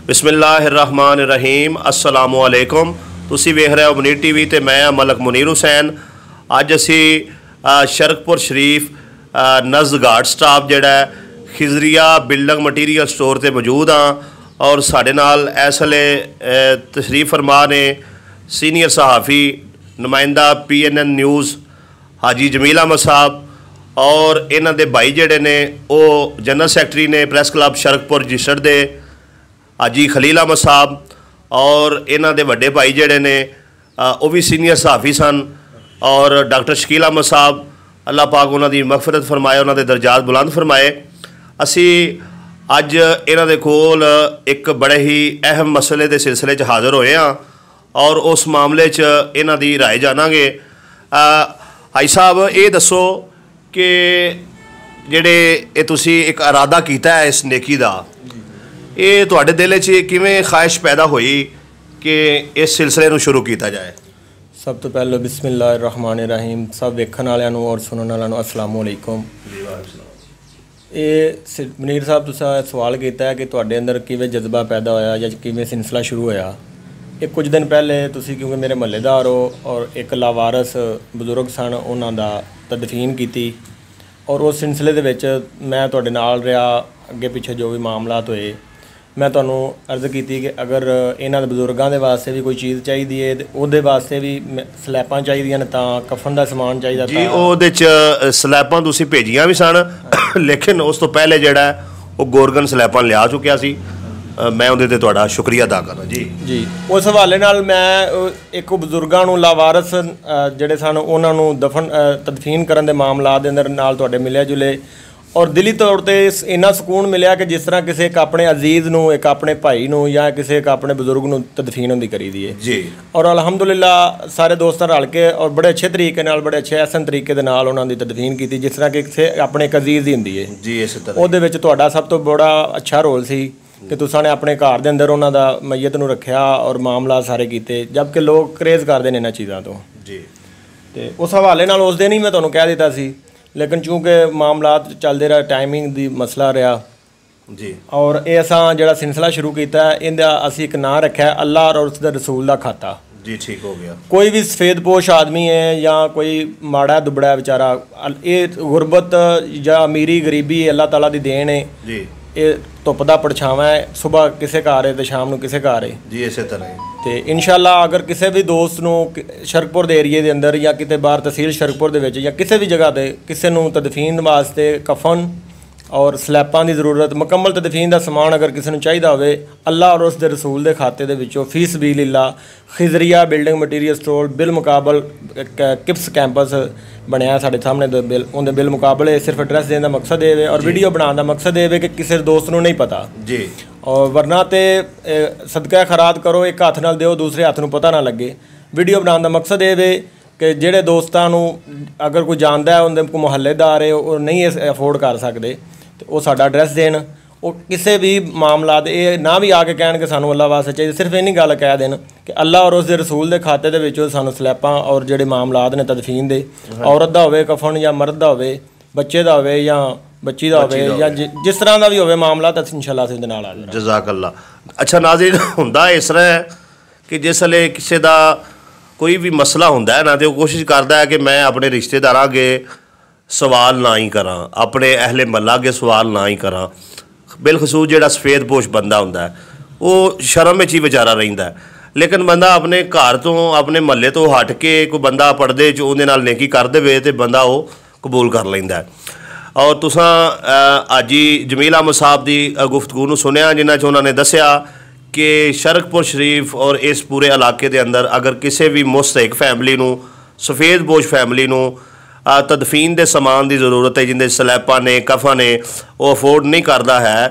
बिस्मिल्लाहिर्रहमानिर्रहीम अस्सलामुअलैकुम। तुसी वेख रहे हो मुनीर टीवी ते मैं मलक मुनीर हुसैन। अज असी शरकपुर शरीफ नज़ घाट स्टाफ जिहड़ा खिजरिया बिल्डिंग मटीरियल स्टोर ते मौजूद हाँ और साडे नाल इस वेले तशरीफ फरमा ने सीनियर सहाफ़ी नुमाइंदा PNN न्यूज़ हाजी जमील अहमद साहब और इन्हां दे भाई जिहड़े ने वो जनरल सैकटरी ने प्रैस क्लब शरकपुर रजिस्टर्ड दे हाजी खलील अहमद साहब और इन्हां दे वड्डे भाई जिहड़े ने वो भी सीनियर सहाफ़ी सन और डॉक्टर शकील अहमद साहब अल्लाह पाक उन्हां दी मगफरत फरमाए, उन्हां दे दर्जात बुलंद फरमाए। असी अज इन्हां दे कोल एक बड़े ही अहम मसले के सिलसिले च हाज़र होए हाँ और उस मामले च इन्हां दी राय जानांगे। हाई साहब ये दसो कि जिहड़े तुसी एक इरादा कीता है इस नेकी दा, ये तुहाडे दिल च किवें ख्वाहिश पैदा हुई कि इस सिलसिले नूं शुरू किया जाए? सब तो पहले बिस्मिल्लाहिर्रहमानिर्रहीम। सब वेखण वालियां नूं और सुनण वालियां नूं अस्सलामु अलैकुम। ये मुनीर साहब तुसां सवाल किया है कि तुहाडे अंदर किवें जज्बा पैदा होया या किवें सिलसिला शुरू होया। एक कुछ दिन पहले तुसी क्योंकि मेरे महल्लेदार हो और एक लावारस बजुर्ग सन उन्हां दा तदफीन की और उस सिलसिले दे विच मैं तुहाडे नाल रहा, अगे पिछे जो भी मामलात होए मैं तुहानूं अर्ज़ की कि अगर इन्हां दे बजुर्गां दे वास्ते भी कोई चीज़ चाहिदी है तो उहदे वास्ते भी स्लैपां चाहिदियां ने, तां कफन दा समान चाहिदा जी। उहदे च स्लैपां तुसीं भेजियां भी सन लेकिन उस तो पहले जिहड़ा वो गोरगन स्लैपां लिया चुकिया सी। मैं उहदे ते तुहाडा शुक्रिया अदा करना जी। उस हवाले नाल मैं एक बजुर्गां नूं लावारस जिहड़े सन उन्हां नूं दफन तदफीन करन दे मामलात दे अंदर नाल तुहाडे मिले जुले और दिली तौर पर इन्ना सुकून मिलया कि जिस तरह किसी एक अपने अजीज़ नूं, एक अपने भाई नूं या किसी एक अपने बजुर्ग नूं तदफीन होंदी करी दी है जी। और अलहमदुलिल्लाह सारे दोस्तां रल के और बड़े अच्छे तरीके नाल, बड़े अच्छे एहसन तरीके दे नाल उन्हां दी तदफीन की जिस तरह कि किसी अपने एक अजीज़ दी हुंदी है जी। इस तरह उहदे विच तुहाडा सब तो बड़ा अच्छा रोल सी कि तुसां ने अपने घर दे अंदर उन्हां दा मैयत नूं रखिया और मामला सारे कीते, जबकि लोग क्रेज़ करदे ने इन्हां चीज़ां तो जी। ते उस हवाले नाल उस दिन ही मैं तुहानूं कह दित्ता सी, लेकिन चूँकि मामलात चलते रहा, टाइमिंग दी मसला रहा जी और ये असां जिहड़ा सिलसिला शुरू किया इंदा असीं एक नाम रखा अल्लाह और उसके रसूल दा खाता जी। ठीक हो गया। कोई भी सफ़ेद पोश आदमी है या कोई माड़ा दुबड़ा बेचारा, ये गुरबत या अमीरी गरीबी अल्लाह ताला दी देन है जी। ये धुप दा परछावां है, सुबह किसे घर है तो शाम नूं किसे घर है जी। इस तरह तो इंशाअल्लाह अगर किसी भी दोस्त नूं शरकपुर दे एरिए दे अंदर या किते बाहर तहसील शरकपुर दे विच या किसी भी जगह ते किसी नूं तदफीन वास्ते कफन और स्लैपां की जरूरत, मुकम्मल तदफीन का समान अगर किसी नूं चाहिदा होवे अल्लाह और उसके रसूल के खाते दे विचों फी सबीलिल्लाह खिजरिया बिल्डिंग मटीरियल स्टोर बिल मुकाबल किप्स कैंपस बनया साढ़े सामने दे बिल उनके बिल मुकाबले सिर्फ एड्रैस देने का मकसद ये और वीडियो बनाने का मकसद ये कि किसी दोस्त नूं नहीं पता जी। और वरना तो सदका खैरात करो एक हाथ नाल दिओ दूसरे हाथ नूं पता ना लगे। वीडियो बनाने का मकसद ये वे कि जिहड़े दोस्तां नूं अगर कोई जानदा है उनके कोई मुहल्लेदार है वो नहीं अफोर्ड कर सकते तो वो साडा एड्रैस देन, वो किसी भी मामलात ये ना भी आके कहण कि सानूं अल्लाह वास्ते चाहिए, सिर्फ इन्नी गल कह देन कि अल्लाह और उसके रसूल के खाते दे विचों सानूं स्लैपां और जिहड़े मामलात ने तदफीन दे, औरत दा होवे कफन या मर्द दा होवे, बच्चे दा होवे या बच्ची दा होवे या जिस तरह का भी होवे मामला तो इंशाअल्लाह असीं उहदे नाल आ जावांगे। जज़ाकल्लाह। अच्छा नाज़रीन, हुंदा इस तरह है कि जिसले किसी का कोई भी मसला होंदा है ना तो कोशिश करता है कि मैं अपने रिश्तेदारां अगे सवाल ना ही करा, अपने अहले महल्ला अगे सवाल ना ही करा। बिलखसूस जिहड़ा सफेद पोश बंदा होंदा है वो शर्म विच ही बेचारा रहिंदा है, लेकिन बंदा अपने घर तो अपने महल्ले तो हट के कोई बंदा पर्दे च उहदे नाल नेकी कर देवे तो बंदा वो कबूल कर लैंदा है। और तुसां हाजी जमील अहमद साहब की गुफ्तगू नूं सुनिया जिन्हां च उन्होंने दस्सिया कि शरकपुर शरीफ और इस पूरे इलाके के अंदर अगर किसी भी मुस्तहिक फैमिली नूं सफ़ेद पोश फैमिली नूं तदफीन के समान की जरूरत है जिंदे स्लैपां ने कफन ने वो अफोर्ड नहीं करता है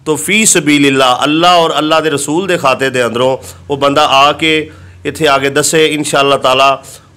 तो फी सबीलिल्लाह अल्लाह और अल्लाह के रसूल के खाते के अंदरों वो बंदा आके इत्थे आके दसे इंशाअल्लाह ताला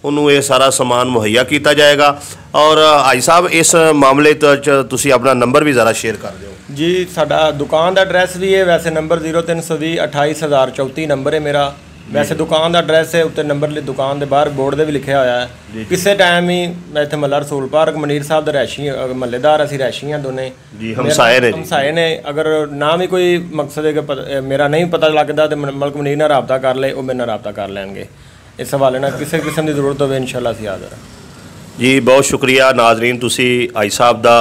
उन्होंने ये सारा समान मुहैया किया जाएगा। और हाई साहब इस मामले तुसी अपना नंबर भी ज़रा शेयर कर दो जी। साडा दुकान का एड्रैस भी है, वैसे नंबर 0320 28034 नंबर है मेरा वैसे दुकान का एड्रैस है उत्ते नंबर दुकान के बाहर बोर्ड से भी लिखा होया है। किसी टाइम ही मैं इत्थे महला रसूल पार्क मनीर साहब दे रैशी महल्लेदार असीं रैशी हैं दोने जी, हमसाए ने। अगर ना भी कोई मकसद है कि मेरा नहीं पता लगता तो मलक मुनीर नाल राबता कर ले, वो मेरे नाल राबता कर लैणगे। इस हवाले नाल किसी किस्म की जरूरत होवे इंशाअल्लाह असीं हाज़र हां जी। बहुत शुक्रिया नाजरीन, तुसी आई साहब दा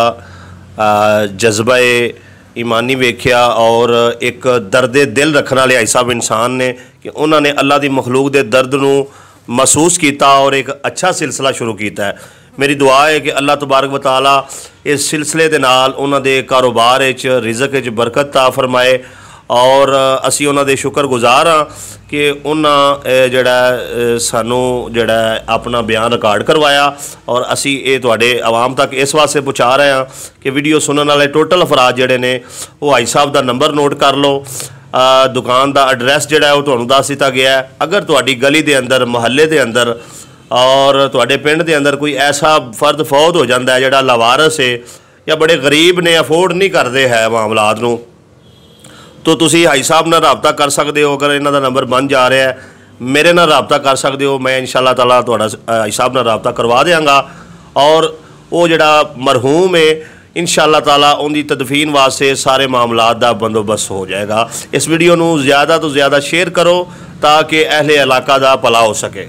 जज्बा ईमानी वेख्या और एक दर्दे दिल रखने वाले आई साहब इंसान ने कि उन्होंने अल्लाह की मखलूक के दर्द नूं महसूस किया और एक अच्छा सिलसिला शुरू किया है। मेरी दुआ है कि अल्लाह तबारक व तआला इस सिलसिले के नाल उन्हां दे कारोबार रिज़क बरकत ता फरमाए और असी उन्हां दे शुक्रगुजार हाँ कि उन्हां जिहड़ा सानू जिहड़ा अपना बयान रिकॉर्ड करवाया और असी ये तुहाडे आवाम तक इस वास्ते पहुँचा रहे हैं कि वीडियो सुनने वाले टोटल अफराद जिहड़े ने वो आई साहब का नंबर नोट कर लो। दुकान का एड्रैस जिहड़ा है वो तुहानूं दस दिता गया है। अगर तुहाडी गली के अंदर मुहल्ले के अंदर और तुहाडे पिंड के अंदर कोई ऐसा फर्द फौत हो जाता है जिहड़ा लावारस है या बड़े गरीब ने अफोर्ड नहीं करते है मामलात नूं, तो तुसी हाई साहब नाल राबता कर सकते हो। अगर इन्हां दा नंबर बन जा रहा है मेरे नाल राबता कर सकते हो, मैं इंशाअल्लाह ताला तुहाडा हाई साहब नाल राबता करवा देंगा और वो जिहड़ा मरहूम है इंशाअल्लाह ताला उनकी तदफीन वास्ते सारे मामलात का बंदोबस्त हो जाएगा। इस वीडियो नूं ज़्यादा तो ज़्यादा शेयर करो ताकि अहले इलाका का भला हो सके।